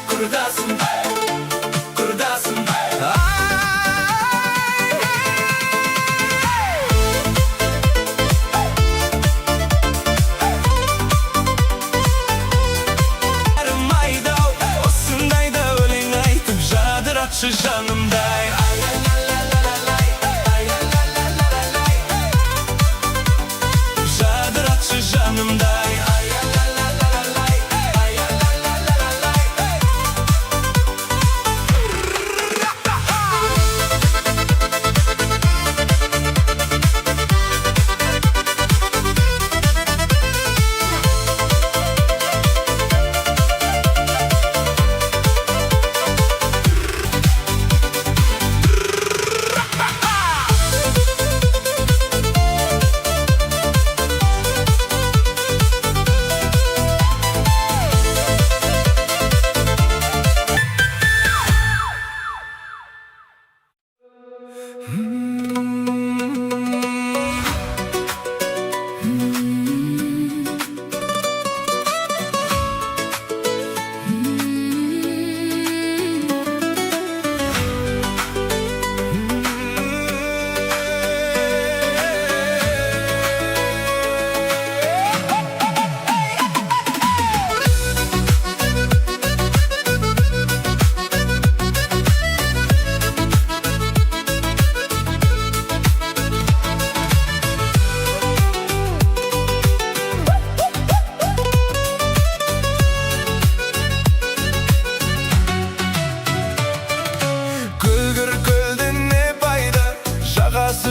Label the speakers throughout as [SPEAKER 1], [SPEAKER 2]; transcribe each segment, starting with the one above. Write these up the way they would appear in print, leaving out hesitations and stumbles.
[SPEAKER 1] Kurudasın, kurudasın. Ayda osundayda ölen aytıp jadıratçı janımday. Jadıratçı janımday.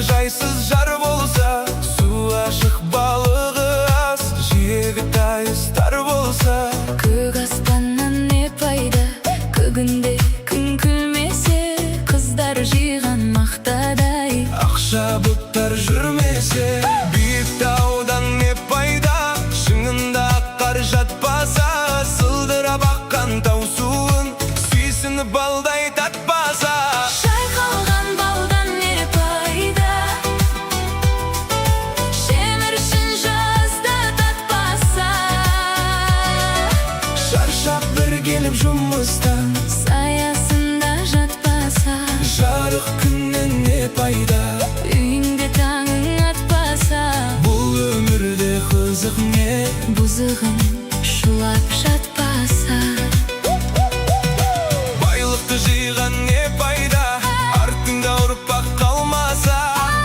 [SPEAKER 1] Jaysız jar bolsa, su aşık balığı az, jiyegi tayıstar bolsa.
[SPEAKER 2] Көк аспаннан не пайда, көгінде күн күлмесе, қыздар жиған мақтадай.
[SPEAKER 1] Ақша бұлттар жүрмесе, биік таудан не пайда, шыңында қар жатпаса, сылдырап аққан тау суын, сүйсініп балдай татпаса.
[SPEAKER 2] Шайқалған балдан не пайда, шеміршін жазда татпаса.
[SPEAKER 1] Шаршап бір келіп жұмыстан,
[SPEAKER 2] Саясында жатпаса,
[SPEAKER 1] жарық күннен не пайда,
[SPEAKER 2] үйіңде таңың атпаса.
[SPEAKER 1] бұл өмірде қызық не,
[SPEAKER 2] Бұзығын шулап жатпаса.
[SPEAKER 1] байлықты жиған не пайда, артыңда ұрпақ қалмаса.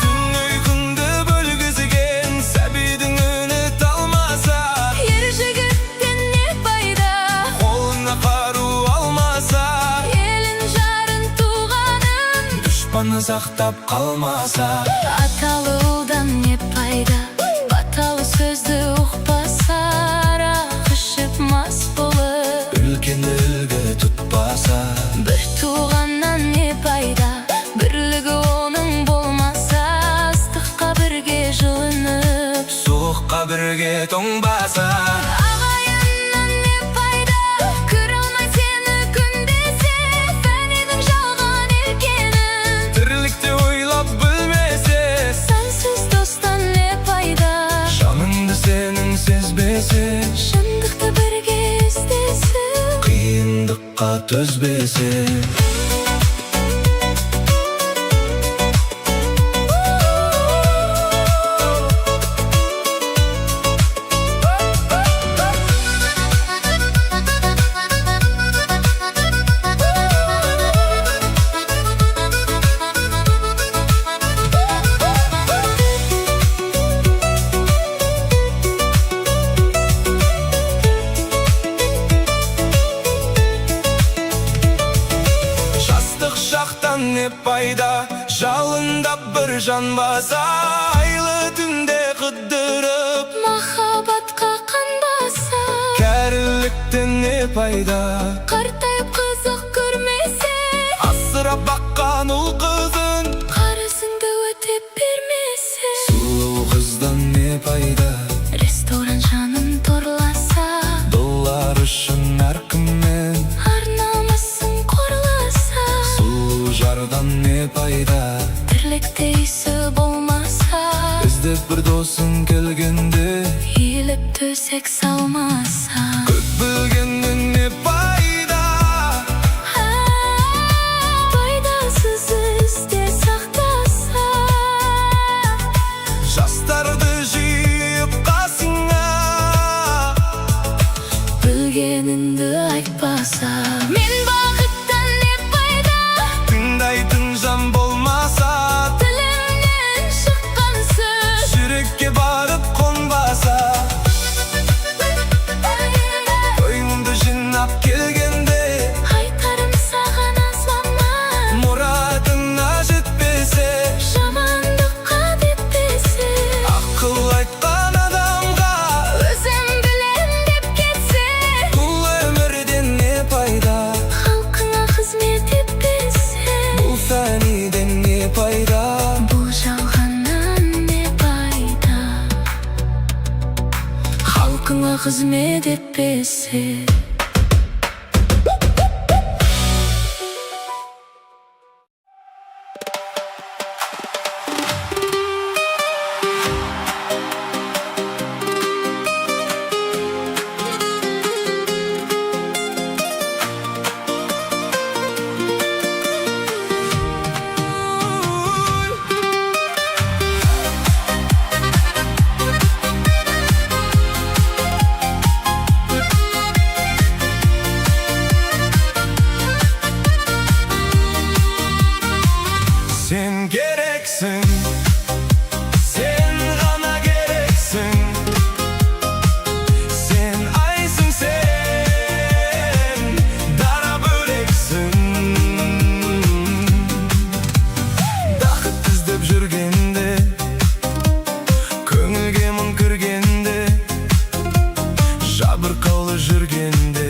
[SPEAKER 1] Түн ұйқыңды бөлгізген сәбидің үні талмаса.
[SPEAKER 2] Ер жігіттен не пайда,
[SPEAKER 1] Қолына қару алмаса,
[SPEAKER 2] елін жарын туғанын.
[SPEAKER 1] дұшпаны сақтап қалмаса.
[SPEAKER 2] Аталы ұлдан не пайда, баталы сөзді ұқпаса. Арақ ішіп мас болып,
[SPEAKER 1] Үлкенді үлгі тұтпаса.
[SPEAKER 2] бір туғаннан не пайда, бірлігі оның болмаса. Ыстыққа бірге жылынып,
[SPEAKER 1] Суыққа бірге тоңбаса.
[SPEAKER 2] ағайыннан не пайда, көре алмай сені күндесе. Фәнидің жалған екенін
[SPEAKER 1] Тірлікте ойлап білмесе,
[SPEAKER 2] сәнсіз достан не пайда.
[SPEAKER 1] жаныңды сенің сезбесе,
[SPEAKER 2] Шындықты бірге іздесін,
[SPEAKER 1] қиындыққа төзбесе. Жастық шақтан не пайда, жалындап бір жанбаса. Айлы түнде қыдырып,
[SPEAKER 2] махаббатқа қанбаса.
[SPEAKER 1] кәріліктен не пайда,
[SPEAKER 2] Қартайып қызық көрмесе,
[SPEAKER 1] асырап баққан ұл қызын,
[SPEAKER 2] қарызыңды өтеп бермесе.
[SPEAKER 1] сұлу қыздан не пайда,
[SPEAKER 2] Ресторан жанын торласа,
[SPEAKER 1] доллар үшін әркіммен
[SPEAKER 2] ар намысын қорласа.
[SPEAKER 1] bir do'sing kelgende
[SPEAKER 2] Eğilip tösek salmasa
[SPEAKER 1] Ko'p bilganning ne foyda
[SPEAKER 2] Foydasız izde saxtasa
[SPEAKER 1] Жастарды жиып қасыңа
[SPEAKER 2] Bilgeningdi aytpasa Men baqitdan ne foyda
[SPEAKER 1] Тыңдайтын жан болмаса
[SPEAKER 2] Dilimden chiqqan söz
[SPEAKER 1] Жүрекке барып қонбаса Көңілді жинап келгенде
[SPEAKER 2] Aytarım sağan azlama
[SPEAKER 1] Мұратыңа жетпесе
[SPEAKER 2] Жамандыққа детпесе
[SPEAKER 1] Ақыл айтқан адамға
[SPEAKER 2] Өзім білем деп кетсе
[SPEAKER 1] Бұл өмірден не пайда
[SPEAKER 2] Халқыңа қызмет етпесе
[SPEAKER 1] Бұл фәниден не пайда
[SPEAKER 2] Бұл жалғаннан не пайда Халқыңа қызмет етпесе
[SPEAKER 1] Sen gereksin Sen ғана gereksin Sen айсың sen Дара бөлексің Бақыт іздеп жүргенде Көңілге мұң кіргенде Жабырқаулы жүргенде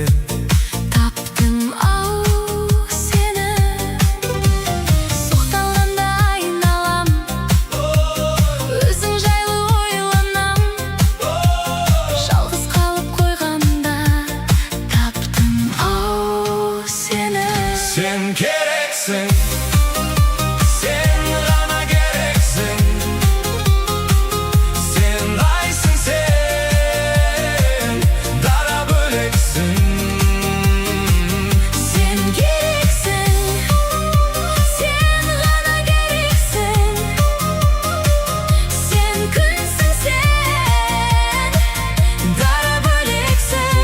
[SPEAKER 2] Таптым ау сені Соқталғанда айналам Өзің жайлы ойланам Жалғыз қалып қойғанда Таптым ау сені
[SPEAKER 1] Sen керексің Sen ғана керексің Sen айсың sen Дара бөлексің
[SPEAKER 2] Sen керексің Sen ғана керексің Sen күнсің сен Дара бөлексің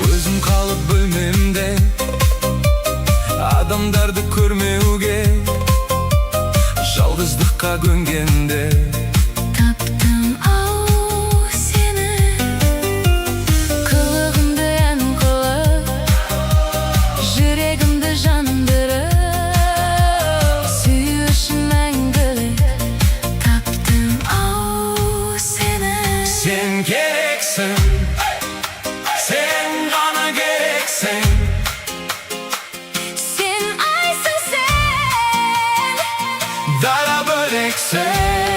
[SPEAKER 1] Өзім қалып бөлмемде Адамдарды көрмеуге Жалғыздыққа көнгенде
[SPEAKER 2] Таптым ау сені Қылығыңды ән қылып Жүрегімді жандырып Сүю үшін мәңгілік Таптым ау сені
[SPEAKER 1] Sen керексің Sen ғана керексің
[SPEAKER 2] Sen айсың sen
[SPEAKER 1] Дара бөлексің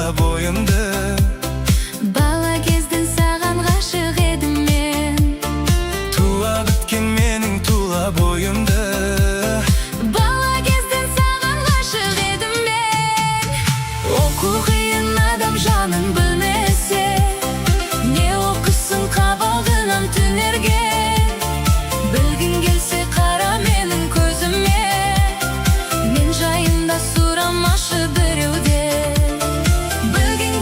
[SPEAKER 1] tuла boyumda.
[SPEAKER 2] Bala kezdin sağan ғашық едім мен.
[SPEAKER 1] Tuğa bitken mening tuла boyumda.
[SPEAKER 2] Bala kezdin sağan ғашық едім мен. Oku қиын адам жанын білмесе, не оқысын қабағынан түнерген. Білгің келсе қара менің көзіме, мен жайында сұрамашы біреуде. Білгің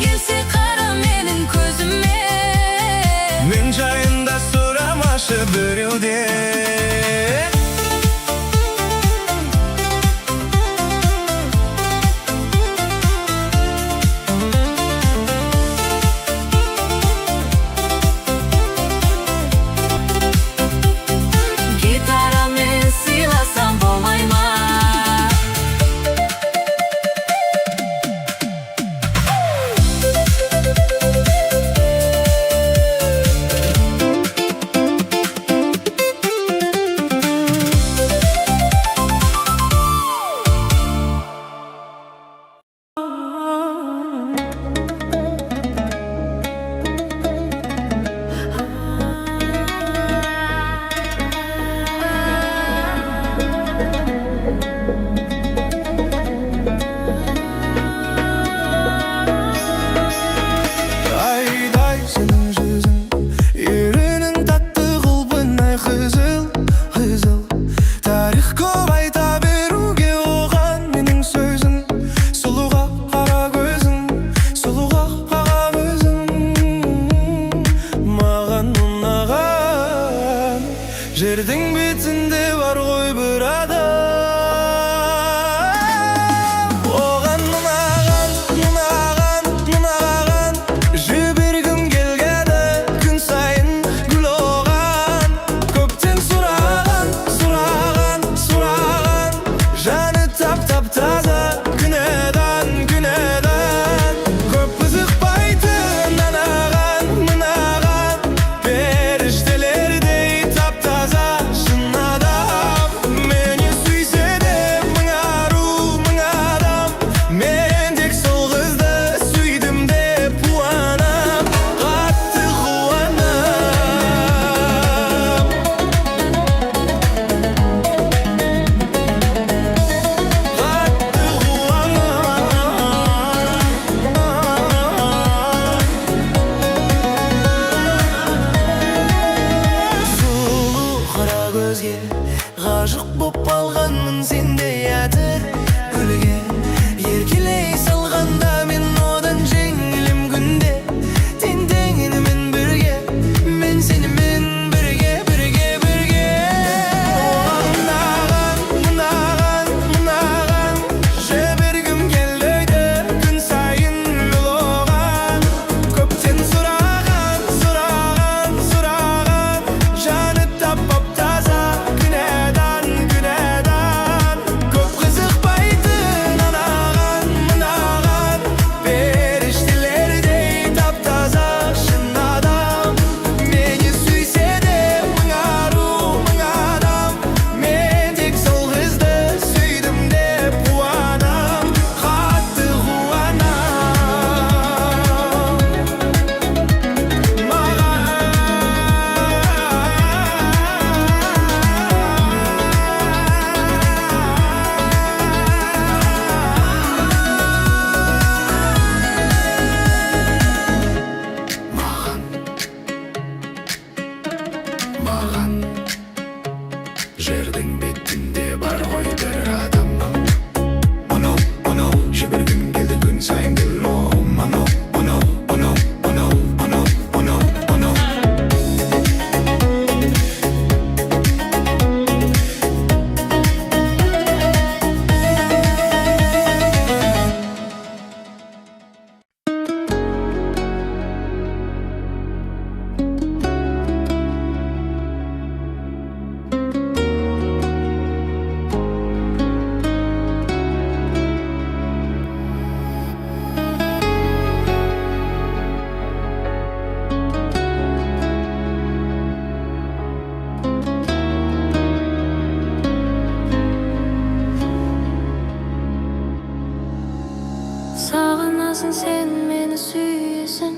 [SPEAKER 2] болмасын, сен мені сүйесің,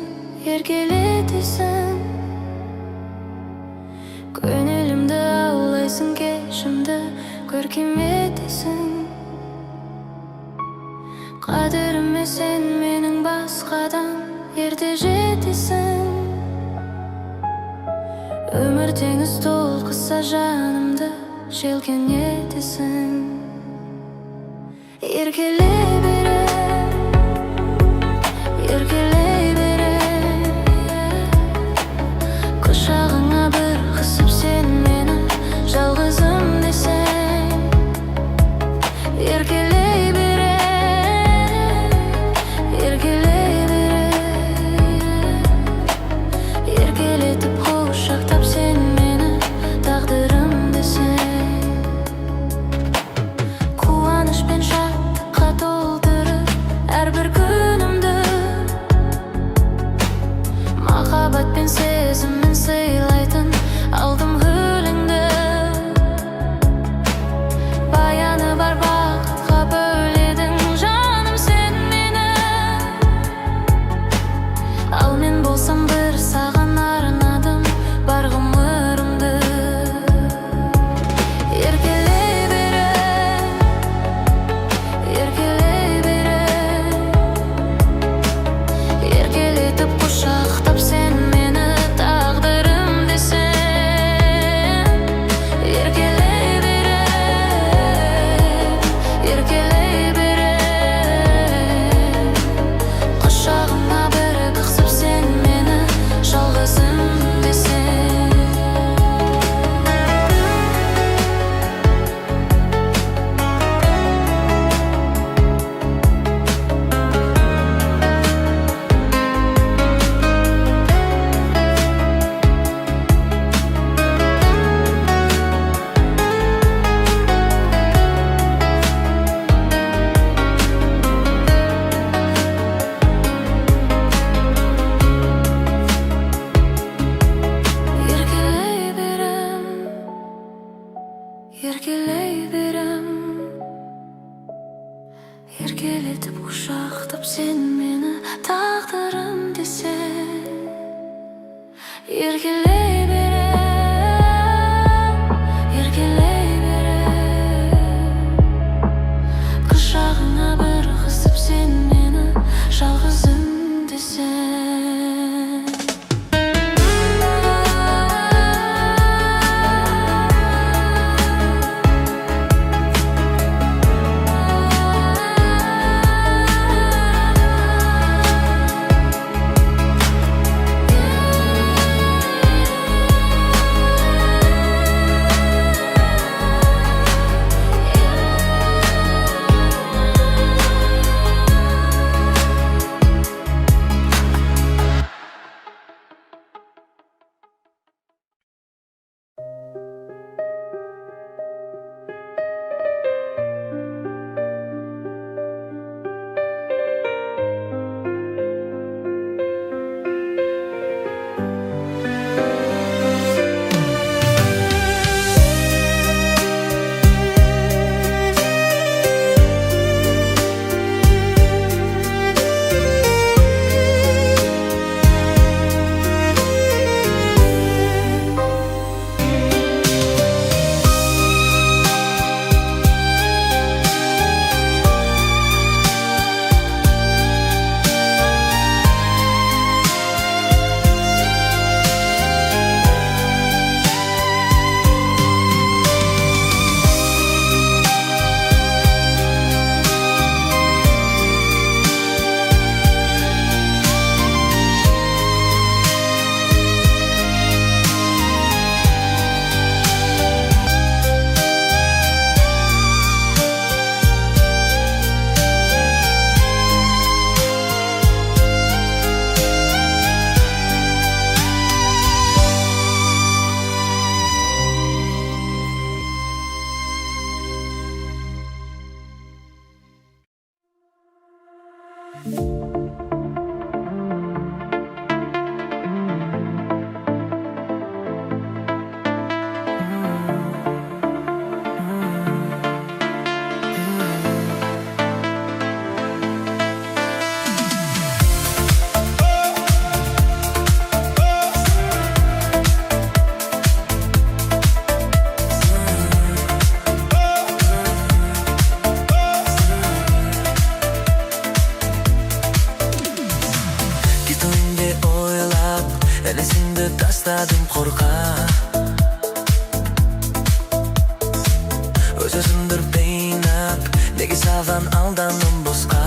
[SPEAKER 2] еркелетесің. Көңілімді аулайсың, кешімді көркем етесің. Қадіріме сен менің басқадан ерте жетесің. Өмір теңіз толқыса жанымды желкен етесің. Еркелей берем, еркелей берем. Құшағыңа бір қысып сен мені жалғызым десең. Еркелей берем, еркелей берем. Еркелетіп құшақтап сен мені тағдырым десең. Қуаныш пен шаттыққа толтырып әрбір күнімді, махаббат пен сезіммен сыйлайтын алдым гүліңді. Баяны бар бақытқа бөледің жаным сен мені. Ал мен болсам бір саған арнадым бар ғұмырымды. Еркелей берем, еркелей берем. Еркелетіп құшақтап сен мені тағдырым десең. Еркелей берем, еркелей берем. Құшағыңа бір қысып сен мені жалғызым десең. Еркелей берем, еркелей берем. Еркелетіп құшақтап сен мені тағдырым десең. Еркелей берем, еркелей берем. Құшағыңа бір қысып сен мені жалғызым десең.
[SPEAKER 1] баштадым корка. Өз-өзүмдүр бейнап, неге салган алданым боска.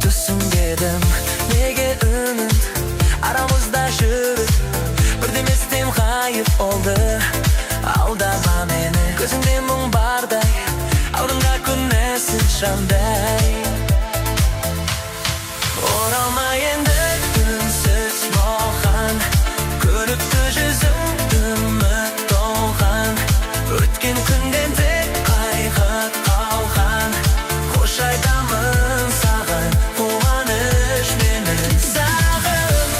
[SPEAKER 1] Түсінбедім, неге үнін арамызда жүріп, бірдеместен ғайып олды. Алдама мені, көзіңде мұң бардай, алдыңда күнәсін шамдай. Оралма енді үнсіз маған, көрікті жүзің үміт толған. Өткен күнден тек қайғы қалған, қош айтамын саған, қуаныш менің сағым.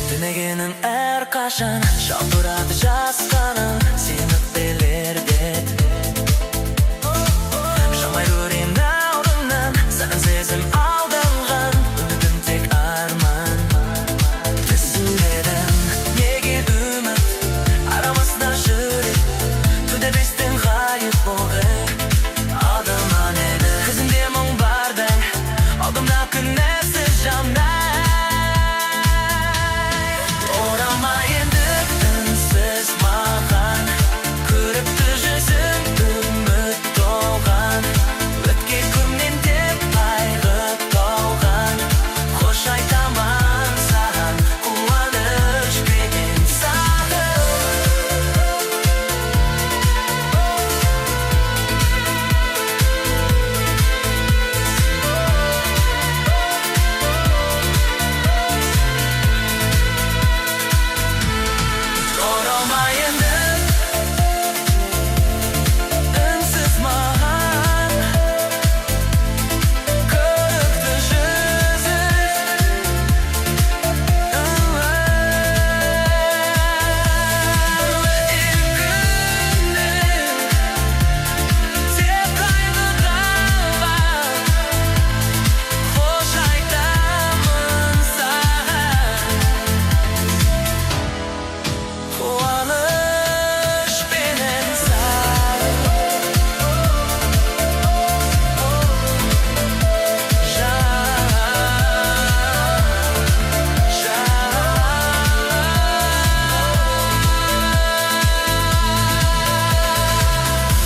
[SPEAKER 1] Дүнегенің әр қашан шалдырады жасқаның, сені білерде. Шамай көрем алдымнан, саған сезім алданған, үмітім тек арман. Түсінбедім, неге үміт арамызда жүріп, төтебестен ғайып болды. Алдама мені, көзіңде мұң бардай, алдымда күнәсіз жамдай. Оралма енді үнсіз маған, көрікті жүзің үміт толған. Өткен күннен тек қайғы қалған, қош айтамын саған, қуаныш пен сағым. Оралма енді үнсіз маған, көрікті жүзің тек қайғы қалған, қош айтамын саған, қуаныш пенен сағым.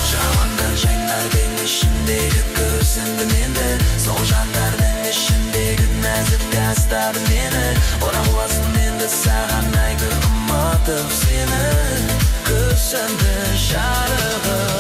[SPEAKER 1] Жауандар жайнар бен ішіндегі көзімді менді, сол жандардың ішіндегі нәзік тастады мені. Ораласың енді саған айгүл ұмытып сені, көзімді жарығыл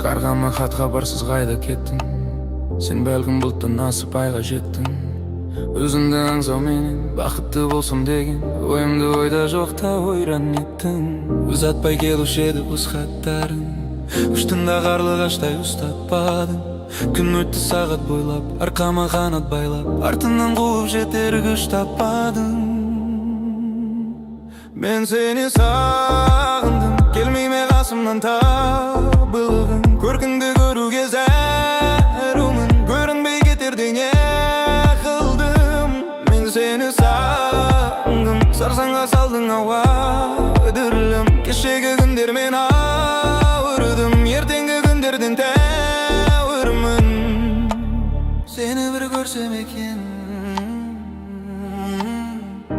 [SPEAKER 3] Қарғама хат хабарсыз қайда кеттің, сен бәлкім бұлттан асып айға жеттің. Өзіңді аңсауменен бақытты болсам деген ойымды ойда жоқта ойран еттің. Ұзатпай келуші еді өз хаттарың, ұштында қарлы қаштай ұстатпадың. Күн өтті сағат бойлап, арқама қанат байлап, артынан қуып жетер күш таппадың. Мен сені сағындым, келмейме қасымнан табылғын. Көркіңді көруге зәрумын, көрінбей кетерден не қылдым. Мен сені сағындым, сарсаңға салдың ауа үдірілім. Кешегі күндер мен ауырдым, ертеңгі күндерден тәуірмін. Сені бір көрсем екен,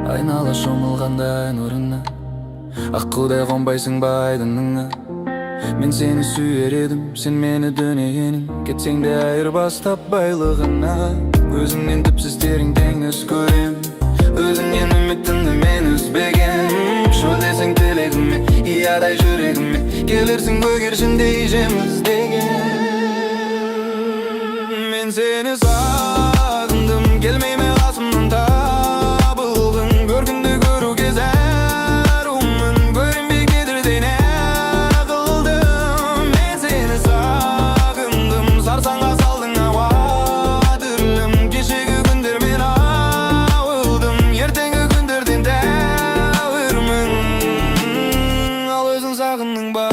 [SPEAKER 3] айнала шомылғанда ай нұрына, Аққудай қонбайсың ба айдыныңа. Мен сені сүйер едім, сен мені дөнегенің. Кетсең де айырбастап байлығына. Өзіңнен түпсіз терең теңіз көрем, өзіңнен үмітімді мен үзбеген. Шөлдесің тілегіме,иядай жүрегіме, келерсің көгершіндей жем іздеген. Мен сені сағындым, келмейме қасымнан табылғын. Көргінді көруге зәрумын, көрінбей кетердей не қылдым. Мен сені сағындым, сарсаңға салдың ауа дүрлім. Кешегі күндер мен ауылдым, ертеңгі күндерден тәуірмін. Ал өзің сағындың ба?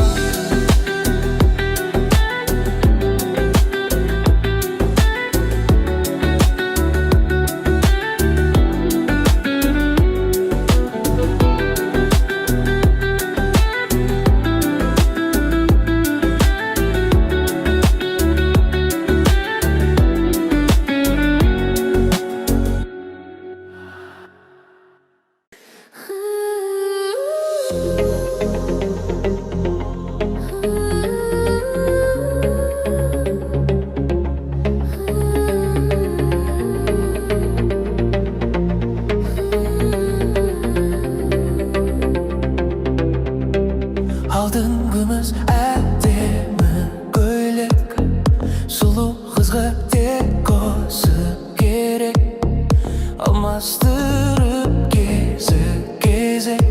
[SPEAKER 1] Алтын күміс әдемі көйлек, сұлу қызға тек осы керек. Алмастырып кезек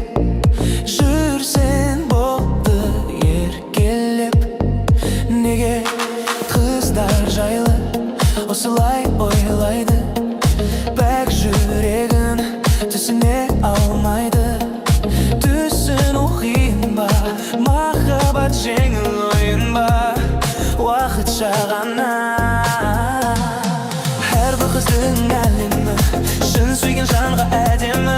[SPEAKER 1] жүрсен болды еркелеп. Неге қыздар жайлы осылай ойлайды, бәк жүрегін түсіне алмайды. Түсін оқиын ба, махаббат жеңіл ойын ба, уақытша ғана. Әрбір қыздың әлемі, шын сүйген жанға әдемі.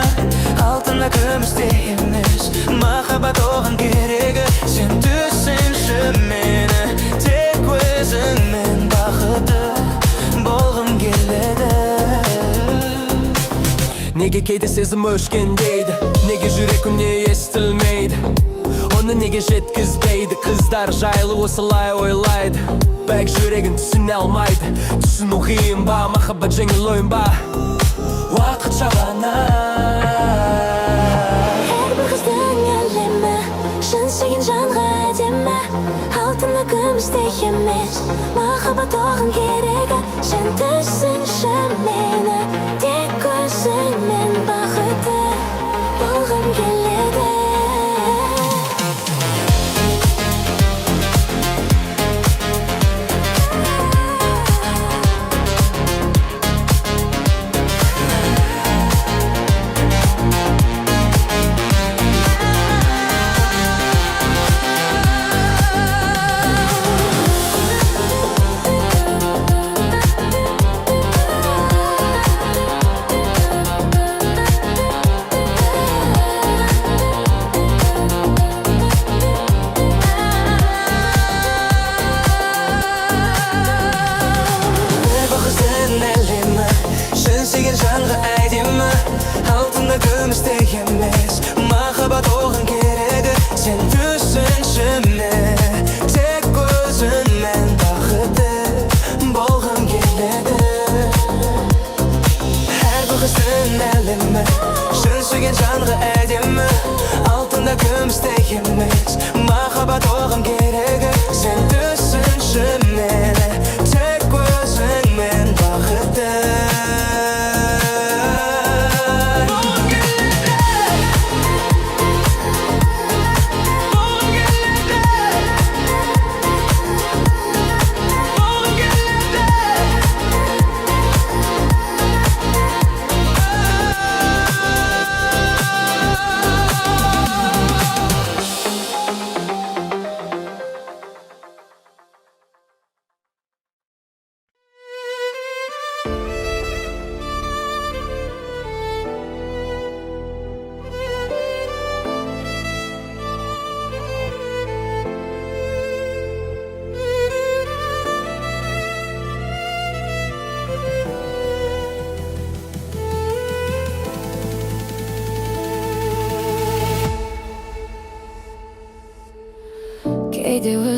[SPEAKER 1] Алтынға күмістей емес, махаббат оған керегі. Сен түсінші мені, тек өзіңмен бақытты болғым келеді. Неге кейде сезім өшкендейді, неге жүрек үне естілмейді, оны неге жеткізбейді. Қыздар жайлы осылай ойлайды, бәк жүрегін түсіне алмайды. Түсіну қиын ба, махаббат жеңіл ойын ба, уақытша ғана.
[SPEAKER 2] Әрбір қыздың әлемі, шын сүйген жанға әдемі. Алтынға күмістей емес, махаббат оған керегі. Сен түсінші мені, тек өзіңмен бақытты болғым келеді.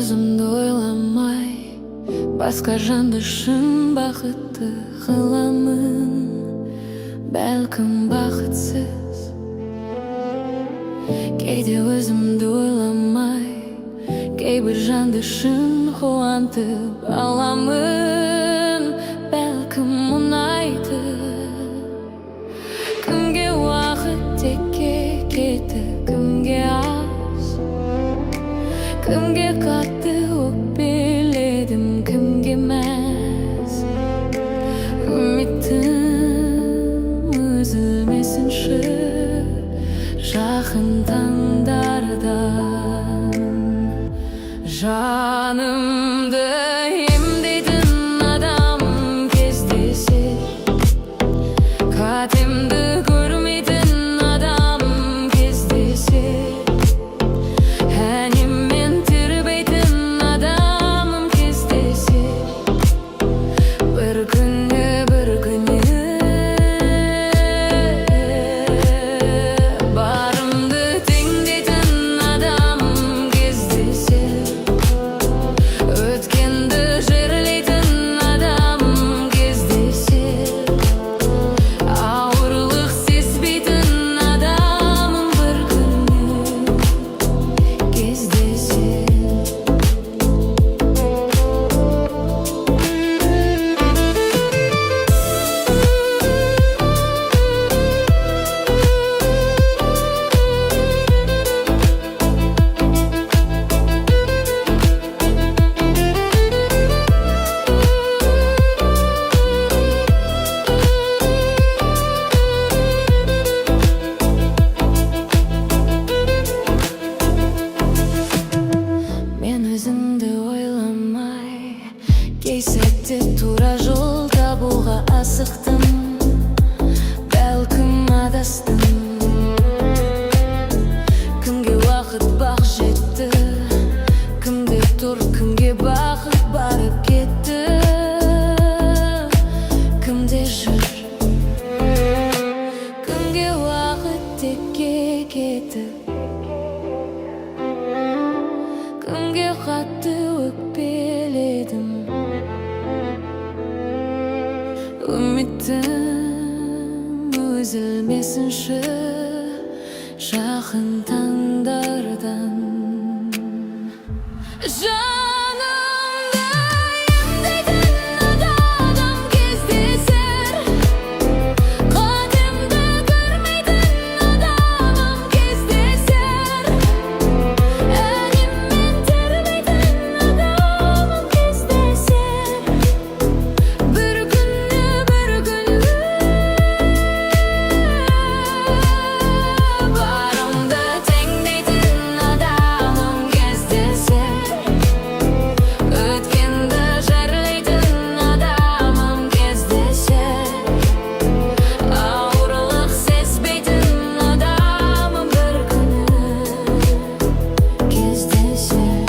[SPEAKER 2] өзімді ойламай басқа жанды шын бақытты қыламын. Бәлкім бақытсыз, кейде өзімді ойламай кейбір жанды шын қуантып аламын. Бәлкім ұнайды кімге уақыт текке кетті, кімге аз, кімге қатты өкпеледім, кімге мәз. Үмітім үзілмесінші жақын таңдардан. Жанымды емдейтін адам кездесе, қатемді көрмейтін адам кездесе, әнеммен тербейтін адамым кездесе, бір күні барымды теңдейтін адам кездесе, өткенді жерлейтін адам кездесе, ауырлық сезбейтін адамым бір күні кездесе. Мен өзімді ойламай кей сәтте тура жол табуға асықтым. Бәлкім адастым, кімге уақыт бақ жетті, кімде тұр, кімге бақыт барып кетті, кімде жүр, кімге уақыт текке кетті, кімге қатты өкпеледім. Үмітім үзілмесінші жақын таңдардан. Жанымды емдейтін адам кездесер, қатемді көрмейтін адамым кездесер, әнеммен тербейтін адамым кездесер, бір күні барымды теңдейтін адамым кездесер, өткенді жерлейтін адамым кездесер, ауырлық сезбейтін адамым бір күні кездесер.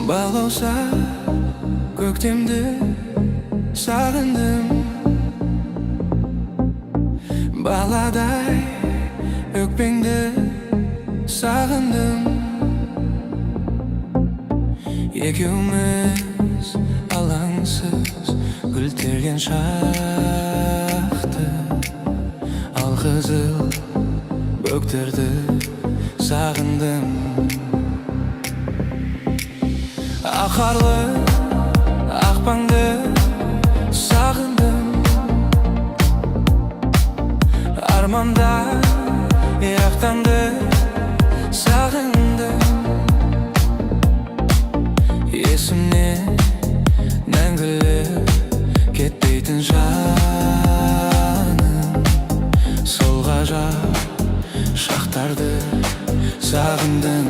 [SPEAKER 3] Балауса көктемді сағындым, баладай өкпеңді сағындым. Екеуміз алаңсыз гүлдерген шақты, алқызыл бөктерді сағындым. Ақарлы ақпаңды сағындым, арманда яқтанды сағындым. Есімнен мәңгілік кетпейтін жаным, сол ғажап шақтарды сағындым.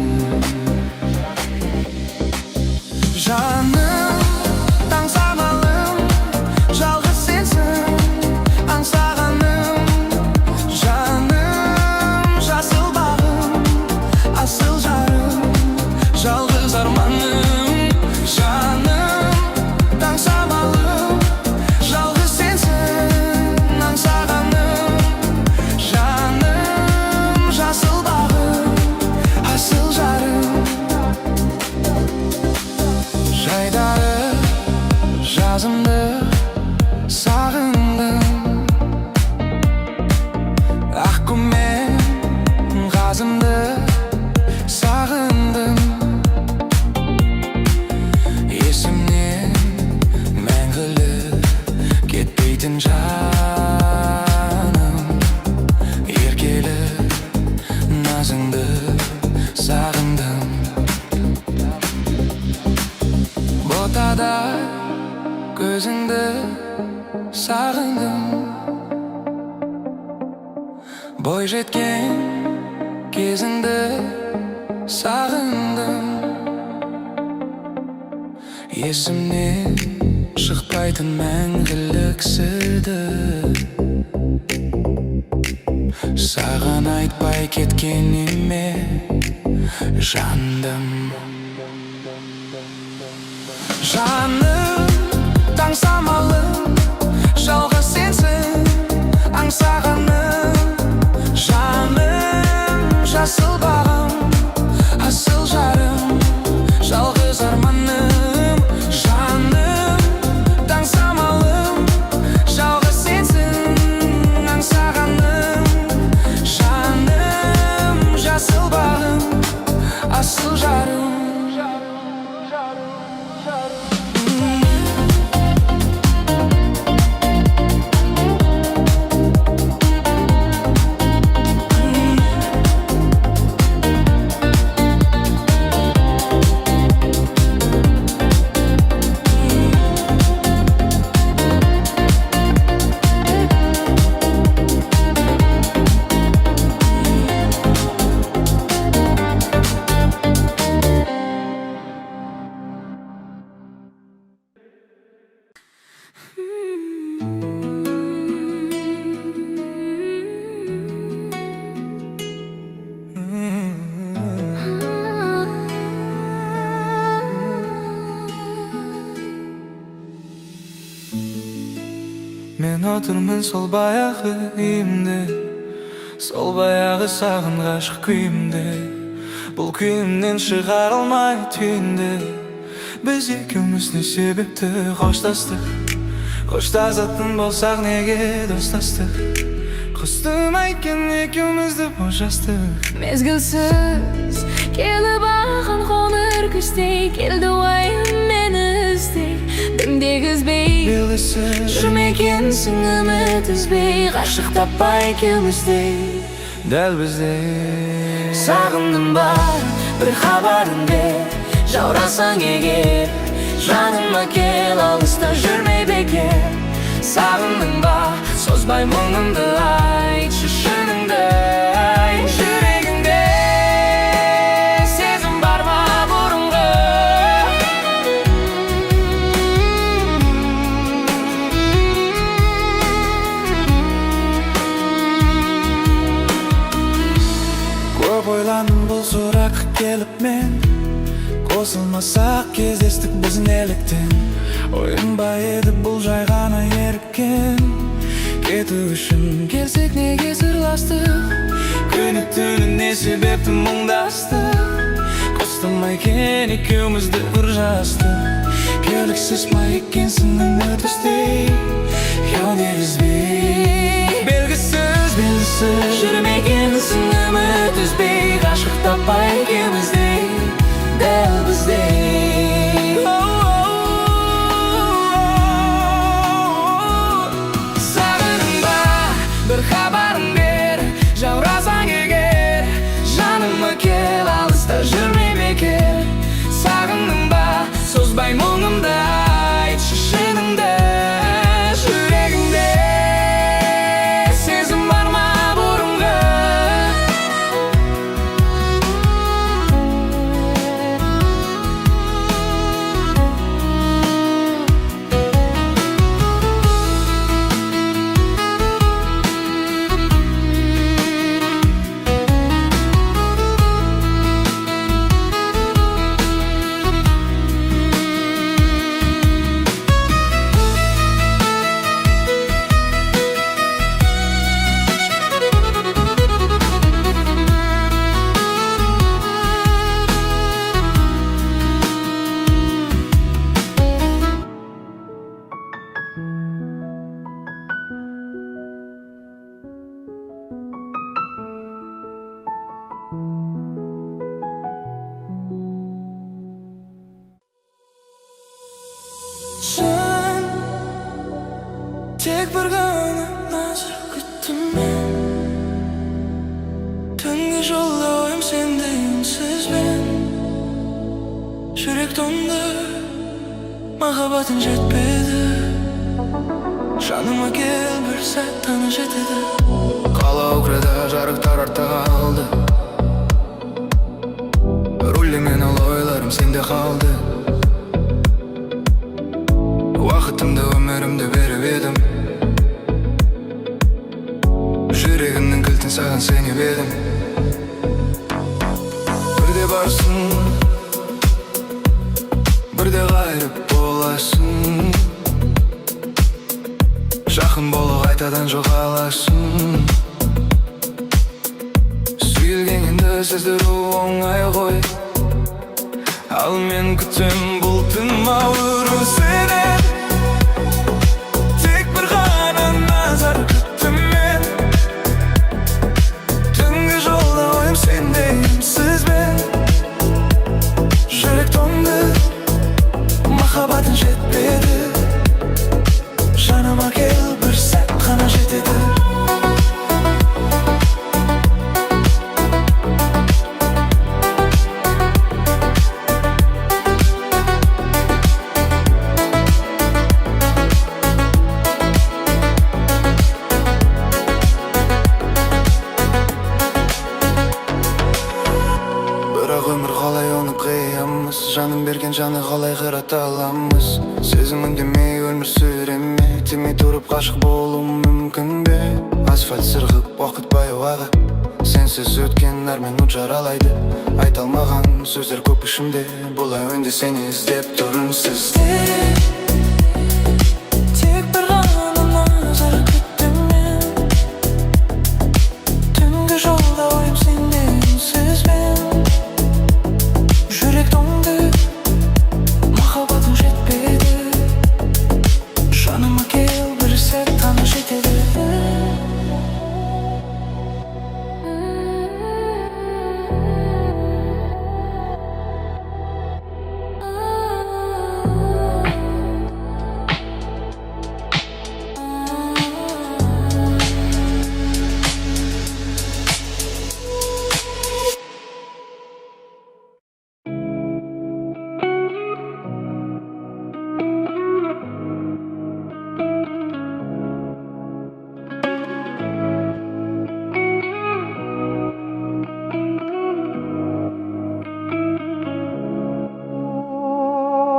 [SPEAKER 3] Сағындым аққу мен қазымды сағындым. Есімнен мәңгілік кетпейтін жаным, еркелік назыңды сағындым. Ботада көзіңді сағындым. Бой жеткен кезіңді сағындым. Есімнен шықпайтын мәңгілік сырды саған айтпай кеткеніме жандым. Жаным, таң самалым, жалғыз сенсің аңсағаным. Жаным, жасыл бағым, асыл жарым, жалғыз арманым. Жаным, таң самалым, жалғыз сенсің аңсағаным. Жаным, жасыл бағым, асыл жарым. Мен отырмын сол баяғы үйімде, сол баяғы саған ғашық күйімде. Бұл күйімнен шығар алмай түйінді. Біз екеуміз не себепті қоштастық? Қоштасатын болсақ неге достастық? Қостым айткен екеумізді божастық.
[SPEAKER 2] Мезгілсіз келіп ағын қоңыр күздей, келді уайым мені іздей, дымдегізбей. Жүрмекенсің үміт үзбей, ғашық таппай екеуміздей,
[SPEAKER 3] дәл біздей.
[SPEAKER 2] сағындым бар, бір хабарын бер, жаурасаң егер, жаныма кел, алыста жүрмей бекер.
[SPEAKER 1] Сағындың ба, созбай мұңымды айтшы шыныңды. Жүрегіңде сезім бар ма бұрынғы?
[SPEAKER 3] Көп ойландым бұл сұраққа келіп мен, қосылмасақ кездестік біз неліктен? Ойым ба еді бұл жай ғана еріккен? Кету үшін келсек неге сырластық? Күні түні не себепті мұңдастық? Қостамай кен екеумізді бір жастық. Келіксіз ма екенсің үміт іздей, кеудегізбей. Белгісіз
[SPEAKER 2] Жүрмекенсің үміт үзбей, ғашық таппай екеуміздей, дәл біздей.
[SPEAKER 1] Бір хабарын бер, жаурасаң егер, жаныма кел, алыста жүрмей бекер. Сағындың ба, созбай мұңымды айтшы шыныңды. Жүрегіңде сезім бар ма бұрынғы?
[SPEAKER 3] Tek bir gana nazar küttüm ben. Tünge jollayım sendeyimsiz ben. Жүрек dondu, махаббатың жетпеді. Жаныма кел, бір сәт таны жетеді. Қала украда жарықтар артта қалды. Рульде мен ол ойларым сенде қалды. Уақытымды өмірімді беріп едім. Жүрегімнің кілтін саған сеніп едім. Бірде барсың, бірде қайрып боласың. Жақын болып қайтадан жоғаласың. Сүйілгеніңді сездіру оңай ғой. Ал мен күтем бұлтың мауыру сенен. Тек бір ғана назар күттім мен. Түнгі жолда ойым сендеймсіз бен. Жүрек тоңды, махаббатың жетпеді. Жаныма кел, бір сәт қана жетеді. Бірақ өмір қалай оны қиямыз. Жаным берген жаны қалай қырата аламыз. Сезім үндемей өмір сүреме. Тимей тұрып ғашық болу мүмкін бе? Асфальт сырғып уақыт баяу ағады. Сенсіз өткен армен от жаралайды. Айта алмаған сөздер көп ішімде. Бұлай өнде сені іздеп тұр үнсіз. Тек бір ғана назар күттім мен. Түнгі жолда ойым сендеймсіз бен. Жүрек тоңды, махаббатың жетпеді. Жаныма кел, бір сәт таны жетеді.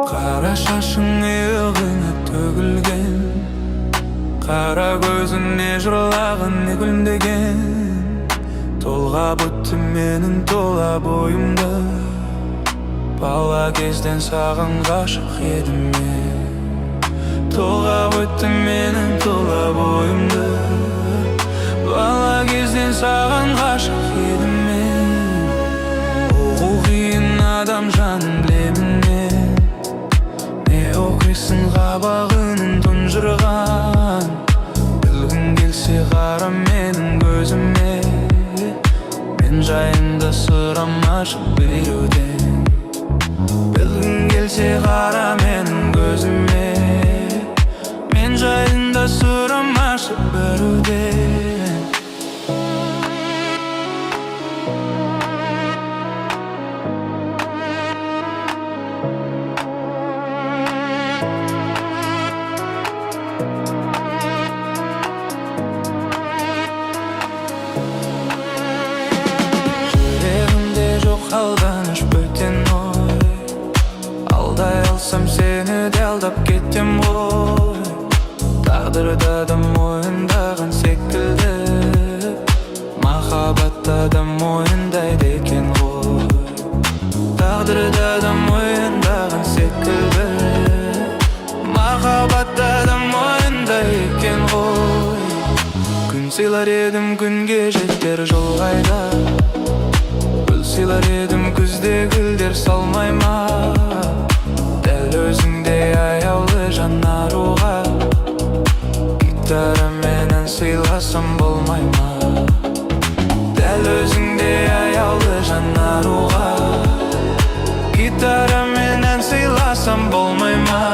[SPEAKER 3] Қара шашың иығыңа төгілген. Қара көзіңе жырлаған не гүлдеген. Толғап өтті менің тола бойымды. Бала кезден саған ғашық едім мен. Толғап өтті менің тола бойымды. Бала кезден саған ғашық едім мен. Оғу қиын адам жанын білемін мен. Не оқисың қабағының тұнжырған. Білгің келсе қара менің көзіме. Мен жайында сырым ашып беруден. Білгің келсе қара менің көзіме. Мен жайында сырым ашып беруден. Алданыш бөтен ой. Алдай алсам сені де алдап кеттем ғой. Тағдырда да мойындаған секілді. Махаббатта да мойындайды екен ғой. Тағдырда да мойындаған секілді. Махаббатта да мойындайды екен ғой. Күн сыйлар едім күнге жетер жол қайда. Сыйлар едім күзде гүлдер салмай ма. Дәл өзіңдей аяулы жан аруға. Гитарамен ән сыйласам болмай ма. Дәл өзіңдей аяулы жан аруға. Гитарамен ән сыйласам болмай ма.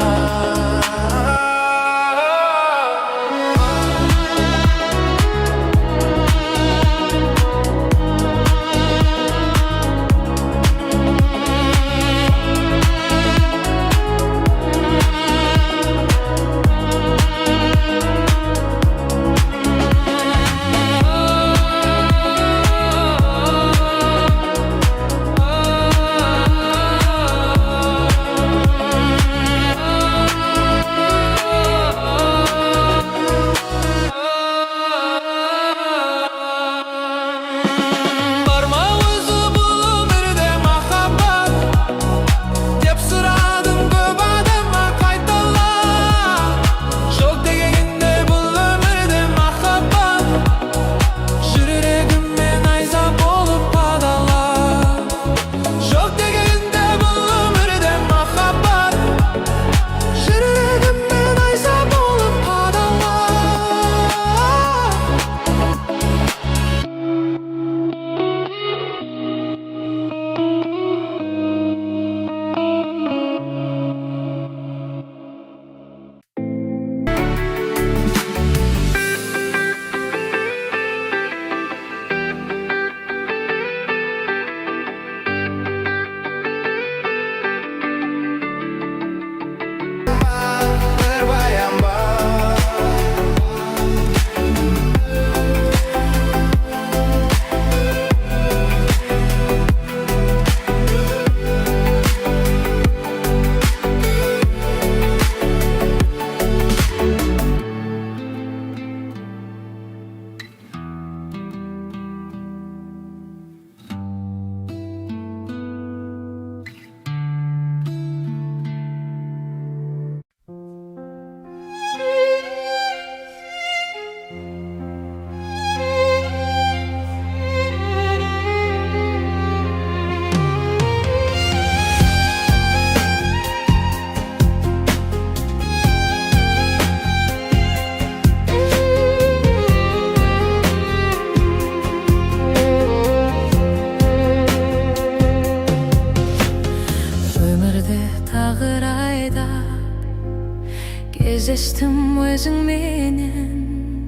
[SPEAKER 2] өзің менен,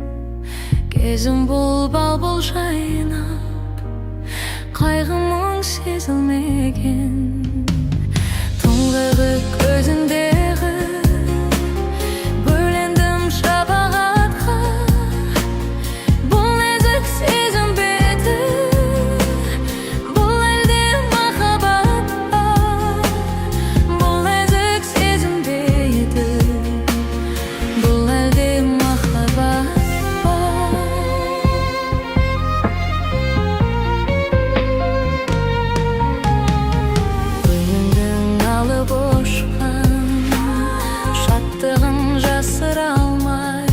[SPEAKER 2] кезім бұл жайнап, қайғы мұң сезілмеген. Тұңғығы көзіндегі бөлендім шапағатқа, бұл нәзік сезім беті, бұл әлде махаббат па, бұл нәзік сезім беті, бұл әлде махаббат па. Көңілдің алып ұшқан шаттығын жасыра алмай,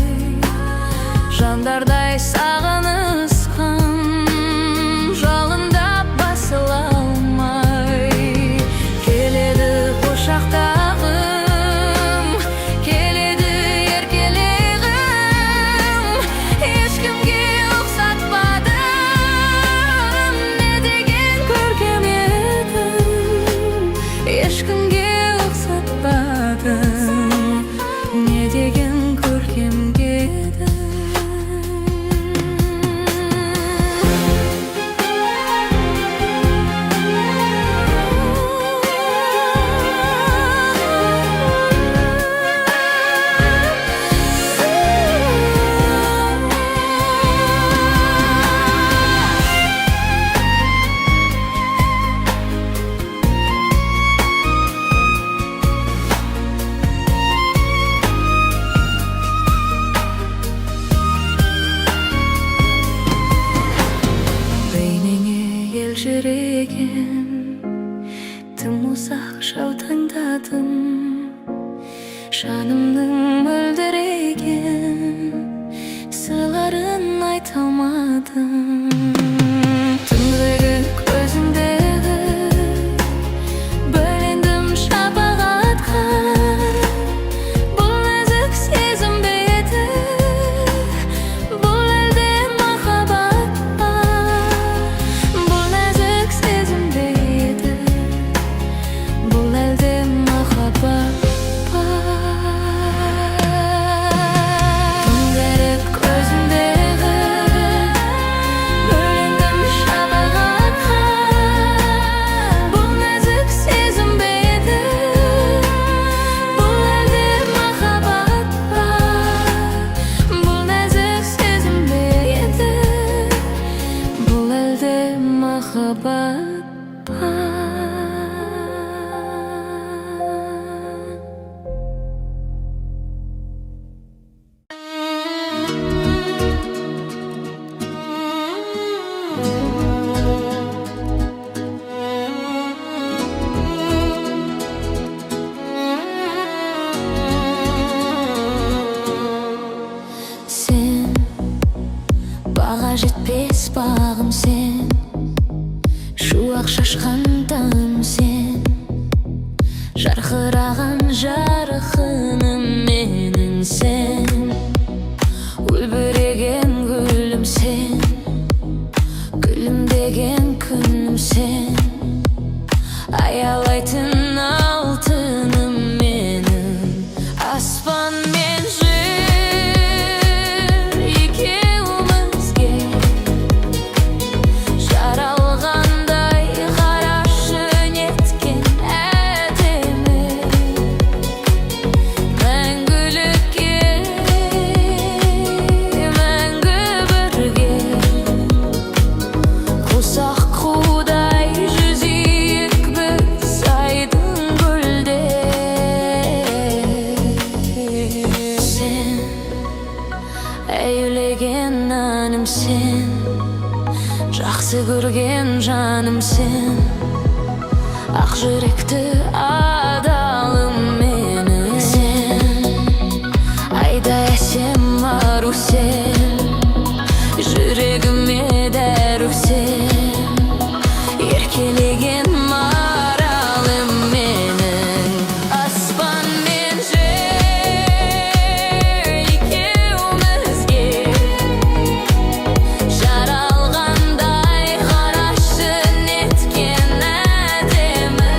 [SPEAKER 2] жандардай сағынысқан жалындап басыла алмай. Келеді құшақтағым, келеді еркелегім, ешкімге ұқсатпадым, не деген көркем едім, ешкімге ұқсатпадым, не деген көркем едім. Бейнеңе елжіреген тым ұзақ жаутаңдадым, жанымның мөлдіреген сырларын айта алмадым. Түнгі көзіндегі бөлендім шапағатқа, бұл нәзік сезім беті, бұл әлде махаббат па, бұл нәзік сезім беті, бұл әлде махаббат па. Түнгі көзіндегі бөлендім шапағатқа, бұл нәзік сезім беті, бұл әлде махаббат па, бұл нәзік сезім беті, бұл әлде махаббат па. Сен баға жетпес бағым, сен шуақ шашқан таңым, сен жарқыраған жарқыным менің, сен үлбіреген гүлім, сен күлімдеген күнім, сен аялайтын алтыным менің. Аспан мен жер екеумізге жаралғандай, қарашы неткен әдемі, мәңгілікке, мәңгі бірге, қосақ қудай жүзейік біз айдын көлде. Сен әйелеген әнім, сен жақсы көрген жаным, сен ақ жүректі адалым менің, сен айда әсем ару, сен жүрегіме дәру, сен еркелеген маралым менің. Аспан мен жер екеумізге жаралғандай, қарашы неткен әдемі,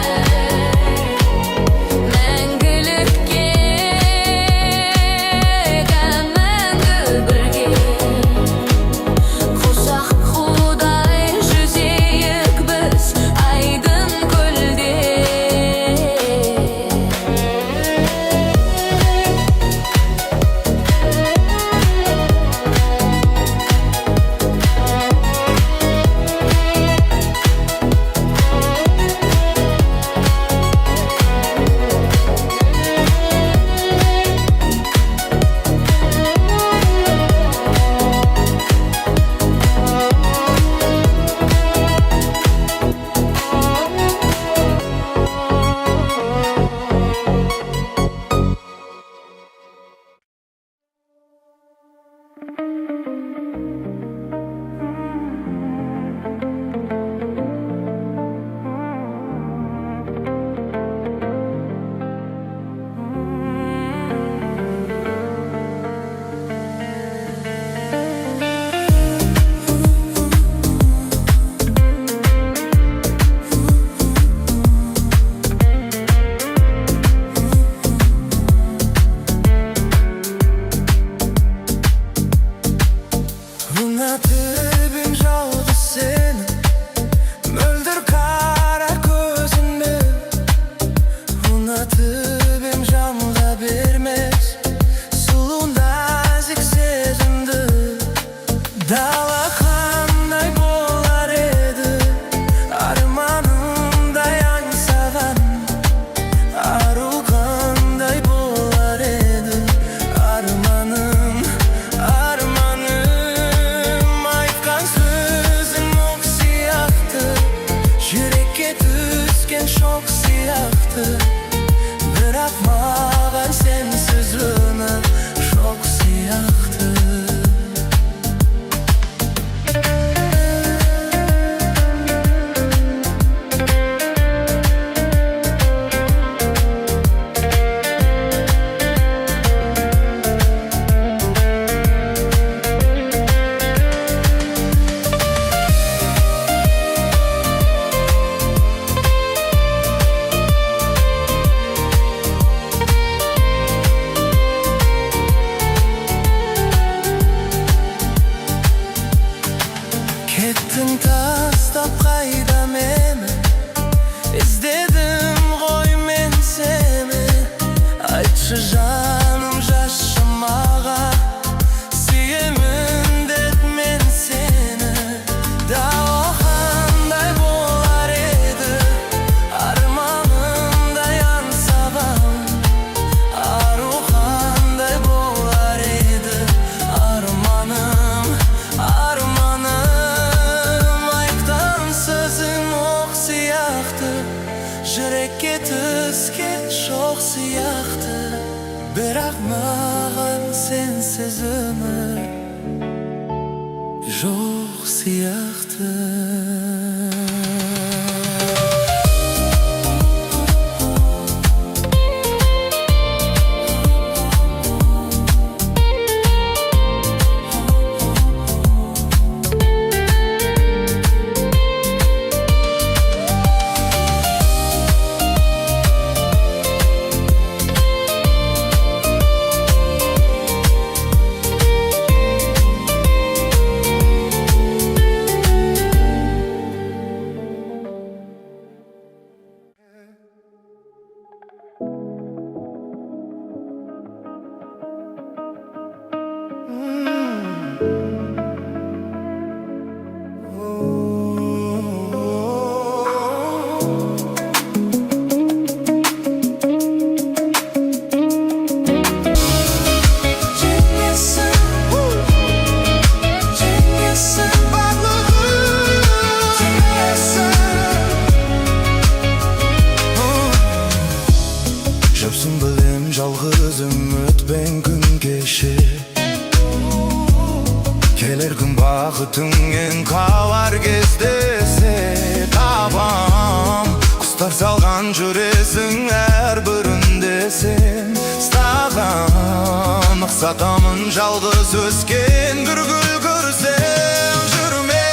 [SPEAKER 4] Бақытыңмен қалар кездесе табам Құстар салған жүресің әрбірінде сен Стаған мақсатамын жалғыз өскен бір гүл көрсем Жүрме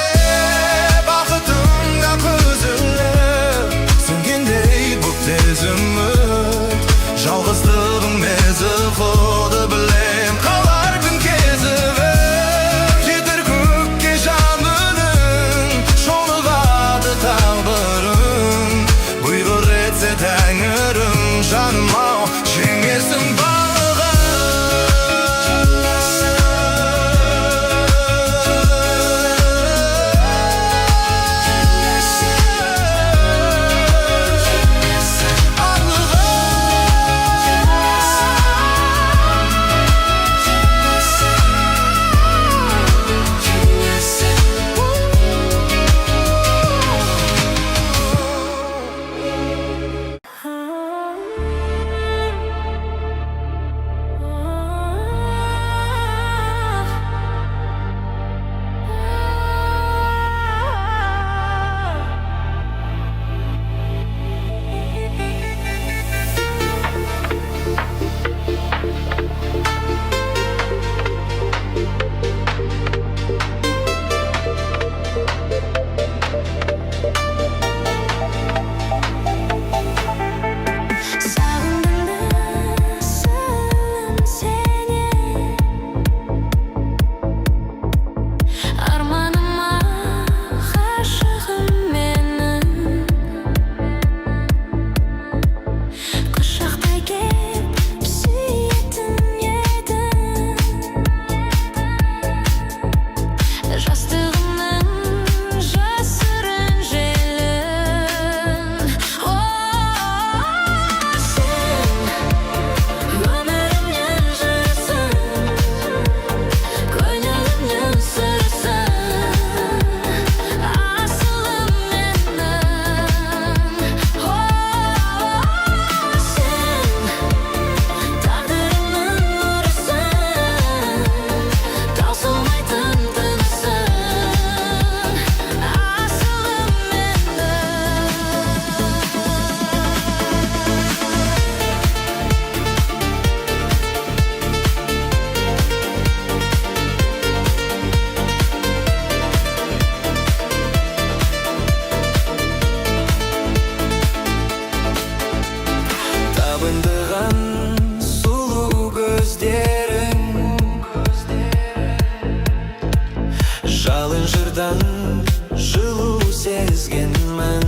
[SPEAKER 4] бақытыңда көзіліп Сөнгендей бұқ тез үміт Жалғыздығың мезі құды білем Қалар күн кезіп Тәңірім жаным ау жеңесің балығы
[SPEAKER 5] жанардан жылу сезгенмін.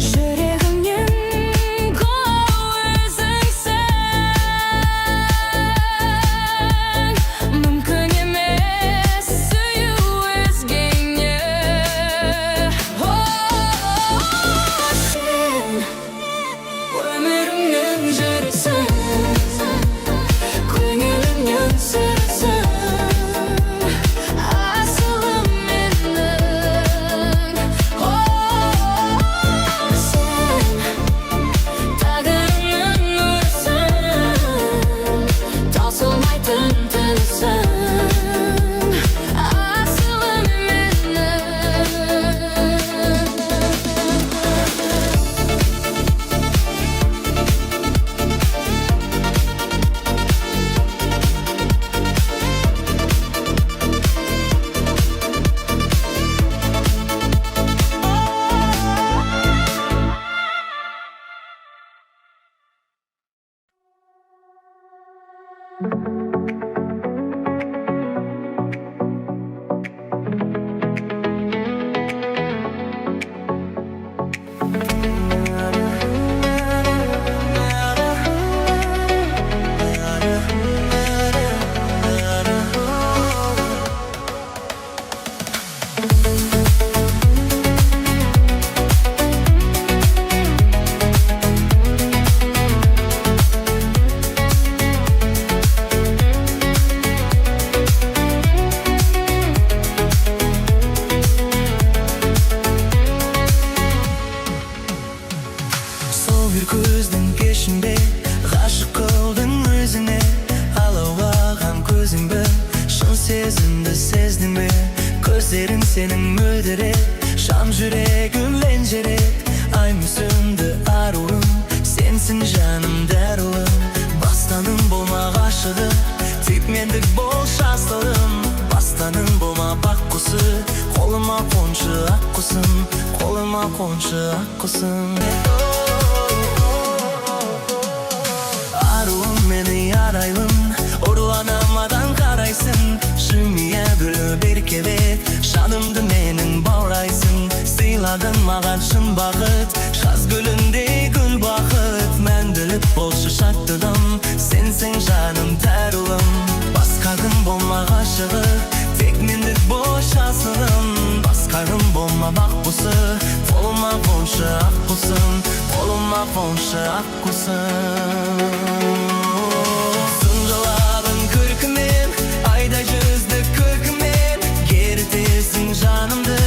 [SPEAKER 2] жүрегімнен өзіңсің, мүмкін емес сүю өзгені. Сен өмірімнің жүрісің, көңілімнің сырысың, асылым менің. Сен тағдырымның нұрысың, таусылмайтын тынысың, асылым менің.
[SPEAKER 5] Сол бір көздің кешінде ғашық қылдың өзіңе, алаулаған көзіңді шын сезімді сездің бе? Көздерің сенің мөлдіреп, жан жүрегім ленжіреп, ай мүсінді аруым, сенсің жаным дәруім. Бастаның болма ғашығым, тек мендік бол шастығым. Бастаның болма бақ құсы, қолыма қоншы ақ құсым, қолыма қоншы ақ құсым. Аруым мені арайлым, ұрланамадан қарайсың, жымия гүлі беркелет, жанымды менің баурайсың. Сыйладың маған шын бақыт, жаз гүліндей гүл бақыт. Мәңгілік болшы шаттығым, сенсің жаным тәруім. Басқаның болма ғашығы, тек мендік бол шасығым. Басқаның болма бақ құсы, қолыма қоншы ақ құсым, қолыма қоншы ақ құсым. Сынжыладың күркімен, айдай жүзді көкімен, керітесің жанымды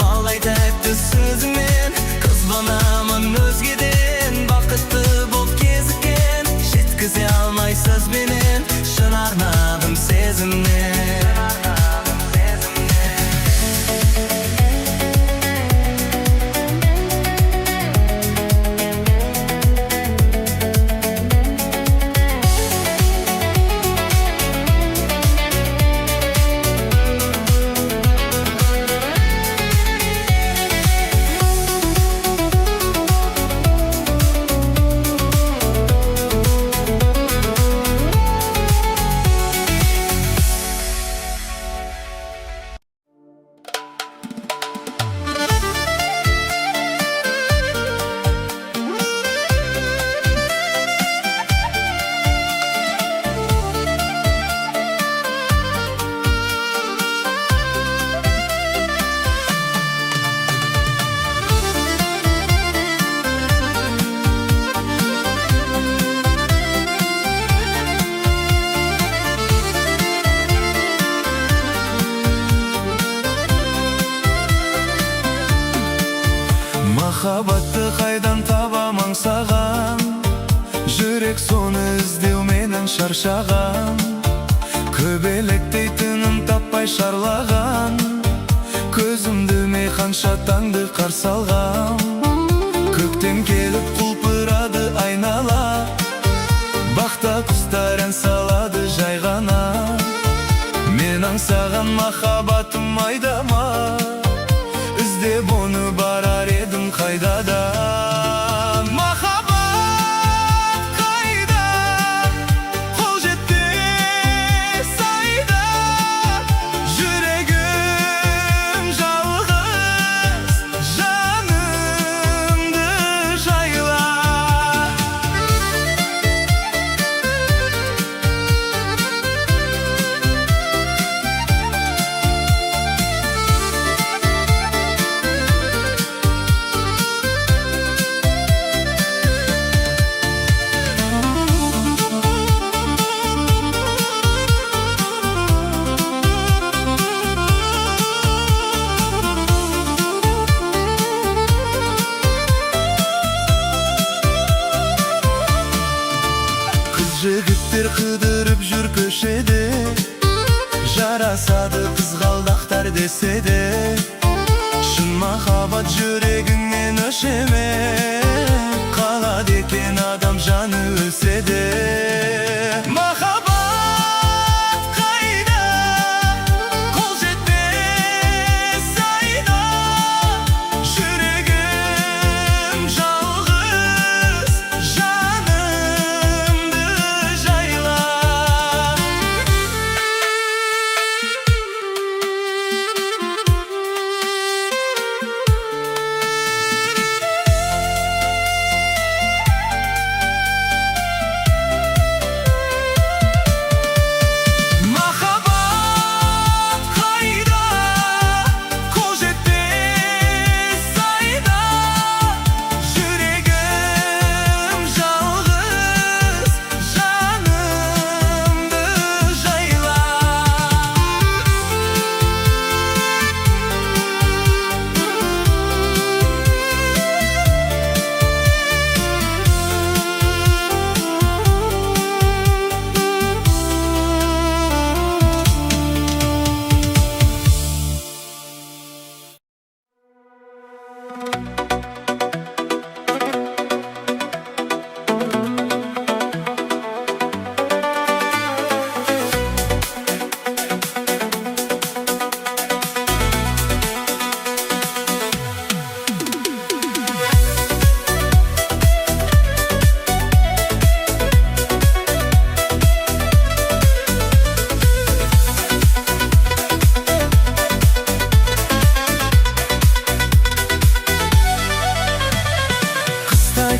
[SPEAKER 5] балдай тәтті сөзімен. Қызғанамын өзгеден, бақытты боп кезіккен, жеткізе алмай сөзбенен, шын арнадым сезімнен. Махаббатты қайдан табам аңсаған, жүрек соны іздеуменен шаршаған. Көбелектей тыным таппай шарлаған, көзімді мейханша таңды қарсы алғам. Көктем келіп құлпырады айнала, бақта құстар ән салады жай ғана. Мен аңсаған махаббатым айдама, іздеп оны барар едім қайда да. Махаббат қайда, қол жетпес айда. Гүлдер кыдырып жүр көшеде, жарасады кызгалдактар десе де. Шын махаббат жүрегіңнен өшеме, қалады екен адам жаны өлсе де. Махаббат қайда, қол жетпес айда, жүрегім жалғыз, жанымды жайла.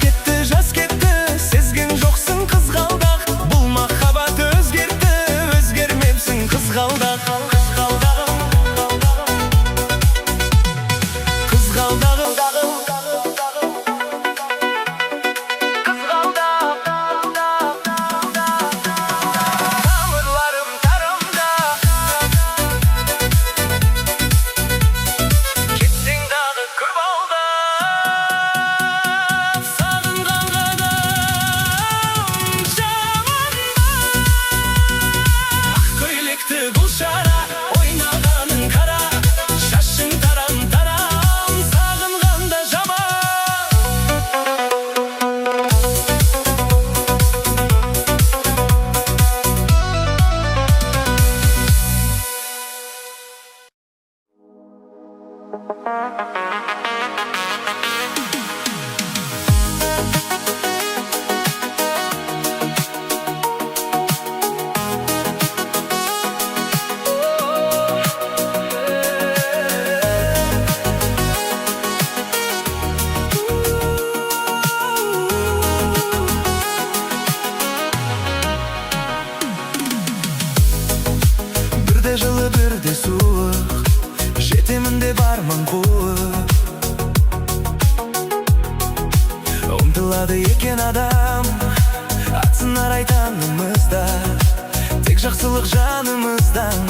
[SPEAKER 5] Кетті, жас кетті, сезген жоқсың қызғалдақ. Бұл махаббат өзгерді, өзгермепсің қызғалдақ. Қызғалдағым, қызғалдағым, тамырларым тарамда. Кетсең дағы көп алда, бұл шара ойнағаның қара, шашың тарам-тарам, сағынғанда жаман. Бірде жылы, бірде суық, жетемін деп арман қуып. Ұмтылады екен адам, атсынар айтанымызда, тек жақсылық жанымыздан.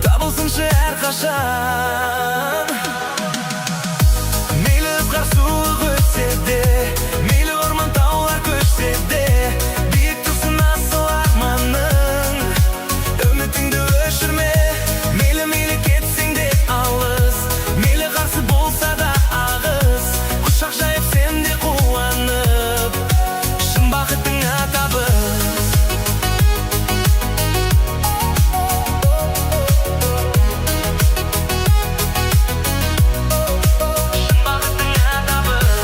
[SPEAKER 5] Табылсыншы әрқашан. Мейлі ызғар суық өтсе де, мейлі орман таулар көшсе де, биік тұрсын асыл арманың, үмітіңді өшірме. Мейлі кетсең де алыс, мейлі қарсы болса да ағыс, құшақ жайып сен де қуанып, шын бақыттыңа табыс. Шын бақыттыңа табыс.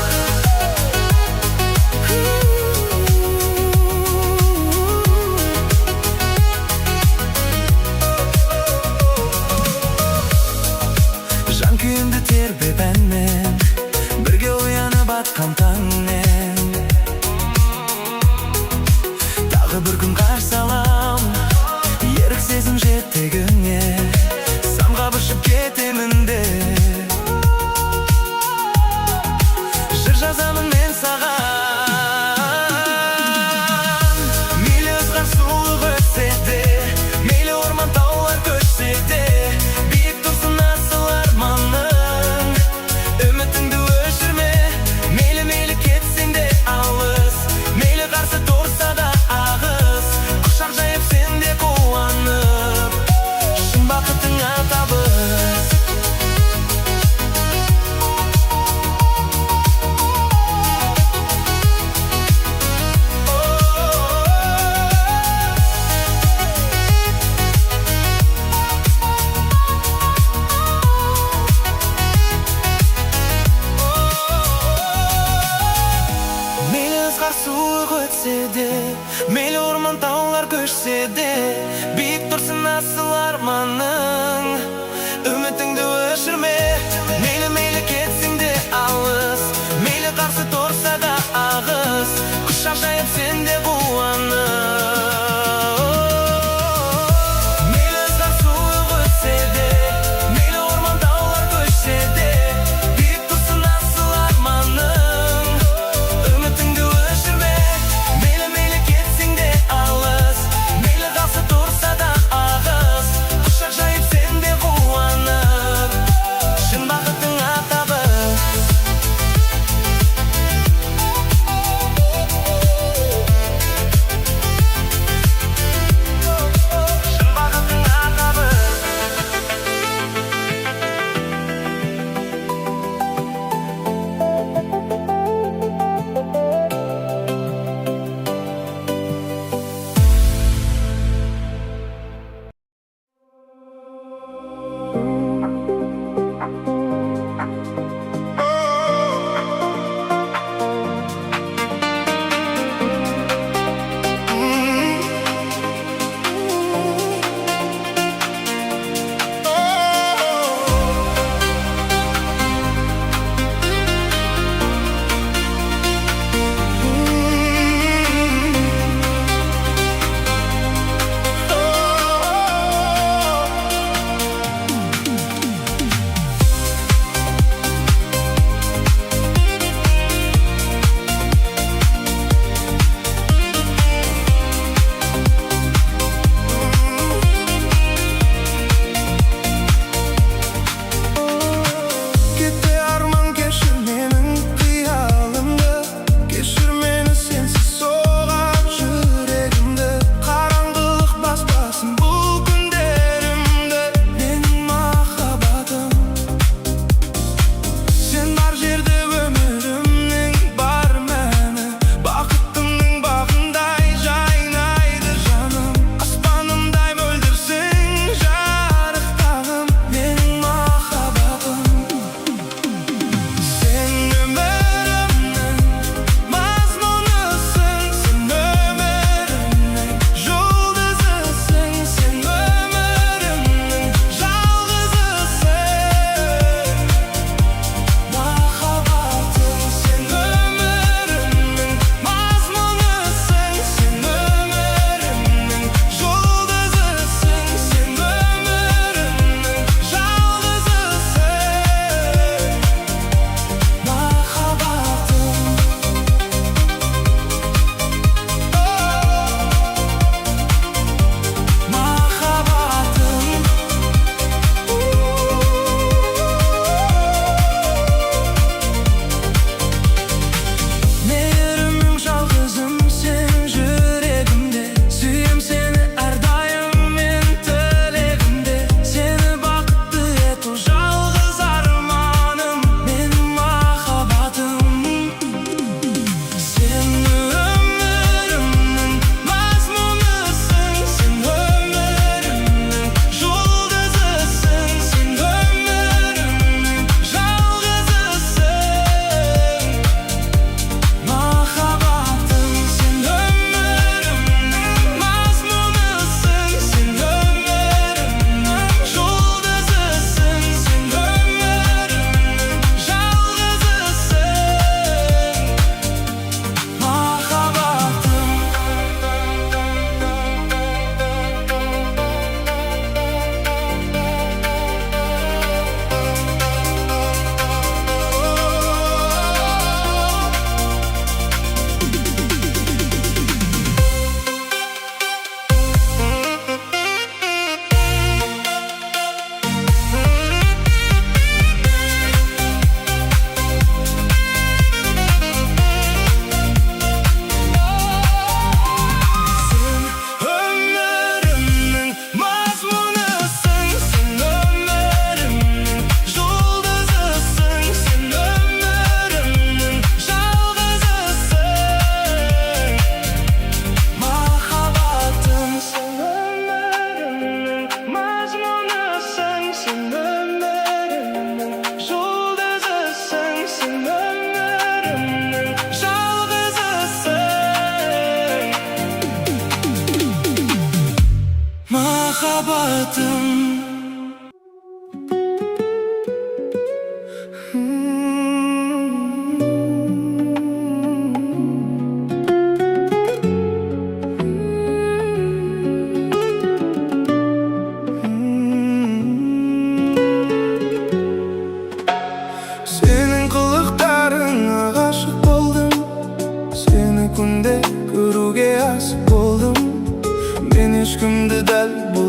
[SPEAKER 5] суық өтсе де, мейлі орман таулар көшсе де, биік тұрсын асыл арманың, үмітіңді өшірме. Мейлі кетсең де алыс, мейлі қарсы тұрса да ағыс, құшақ жайып сен де қуанып. Мейлі ызғар суық өтсе де, мейлі орман таулар көшсе де, биік тұрсын асыл арманың, үмітіңді өшірме. Мейлі кетсең де алыс, мейлі қарсы тұрса да ағыс, құшақ жайып сен де қуанып.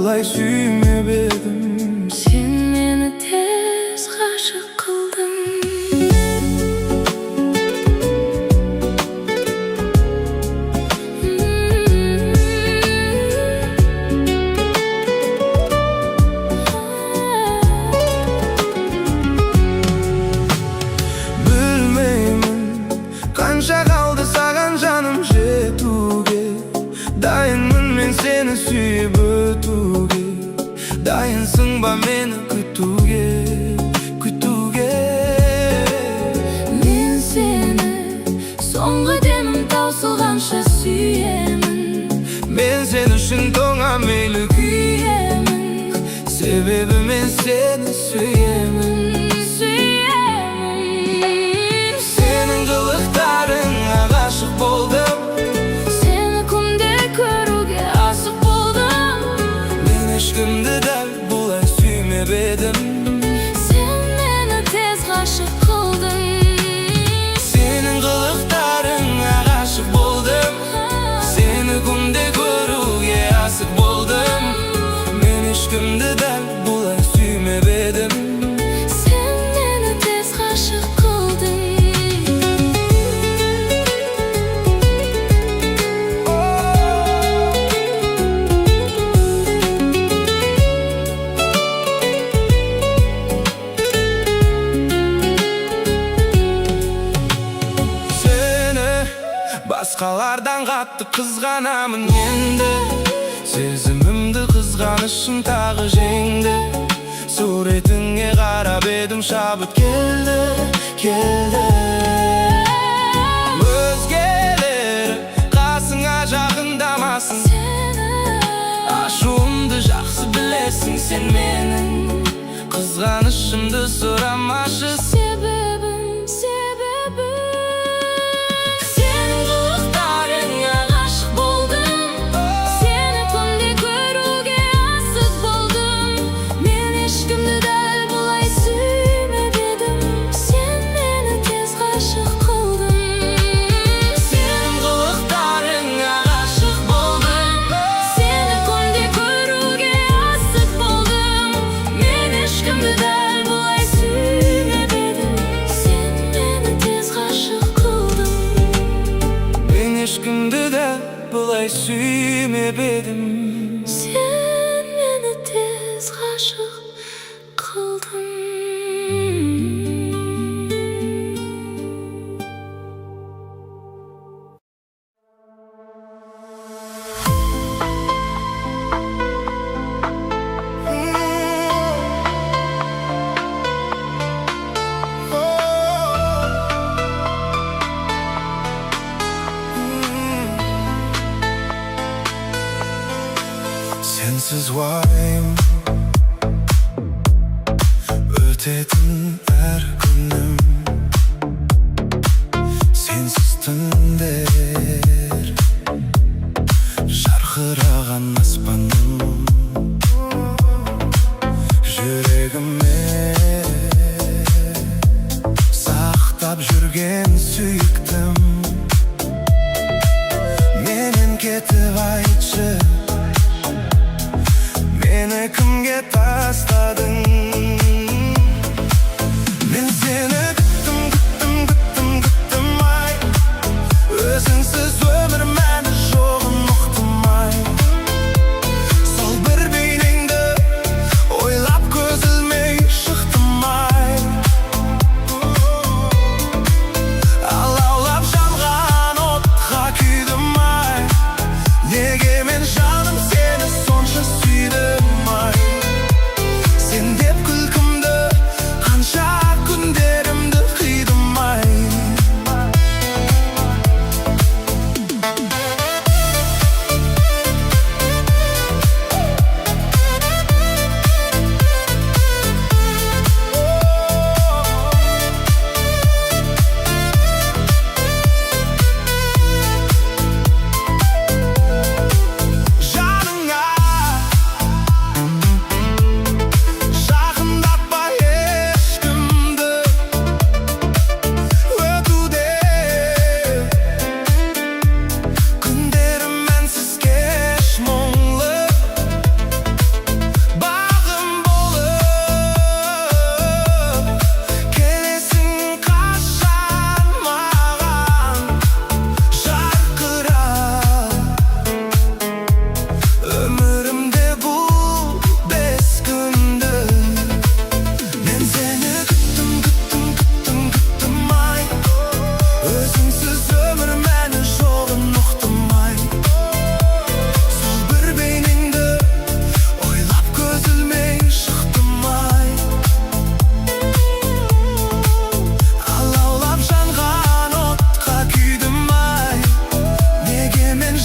[SPEAKER 3] bulay sүймеп едім.
[SPEAKER 2] Sen meni tez g'ashib qilding.
[SPEAKER 3] Bilmeymin qancha qaldi sаған жаным жетуге. Dayınmın men seni suyup ötüge. Dayınsın ba meni kütüge, kütüge.
[SPEAKER 2] Men seni soңғы demim tausылғанша сүйемін.
[SPEAKER 3] Men sen üçün toңa meyli
[SPEAKER 2] Kүйемін,
[SPEAKER 3] sebebi men seni süyemin.
[SPEAKER 2] сүйемін.
[SPEAKER 3] Senin kılıklarına aşık oldum.
[SPEAKER 2] Seni күнде көруге асық болдым.
[SPEAKER 3] Men eşkimdi de bulay sүймеп едім.
[SPEAKER 2] Sen meni tez g'ashib qilding.
[SPEAKER 3] Senin kılıklarına aşık oldum. Seni күнде көруге asık болдым. Men eşkimdi de bulay sүймеп едім.
[SPEAKER 2] Sen meni tez g'ashib qilding.
[SPEAKER 3] Seni başkalardan katты kızganamın endi. Sezimimdi kızganışın tağı jengdi. Suretine qarab edim şabıt keldi, keldi. Özgeler qasыңа жақындаmasın. Aşuğumdu жақсы bilesin sen menin. Kızganışımdı soramaşı.
[SPEAKER 2] Sebebim senin kılıklarına g'ashib болдым. Seni күнде көруге асық болдым. Men ешкімді дәл бұлай сүймеп едім. Sen meni tez g'ashib qilding.
[SPEAKER 3] Senin kılıklarına aşık oldum.
[SPEAKER 2] Seni күнде көруге асық болдым. Men ешкімді дәл бұлай сүймеп едім. Sen meni tez g'ashib qilding.
[SPEAKER 3] Ben eşkimdi de bulay sүймеп едім.
[SPEAKER 2] Sen meni tez g'ashib qilding.
[SPEAKER 4] Sensiz varayım, ötedim her günüm. Sensiz tünder, şarkırağan aspanım. Yüreğime saqtab жүрген suyuktum. Menin ketip aytчы, meni kimga tastlading? Men seni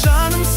[SPEAKER 4] жаным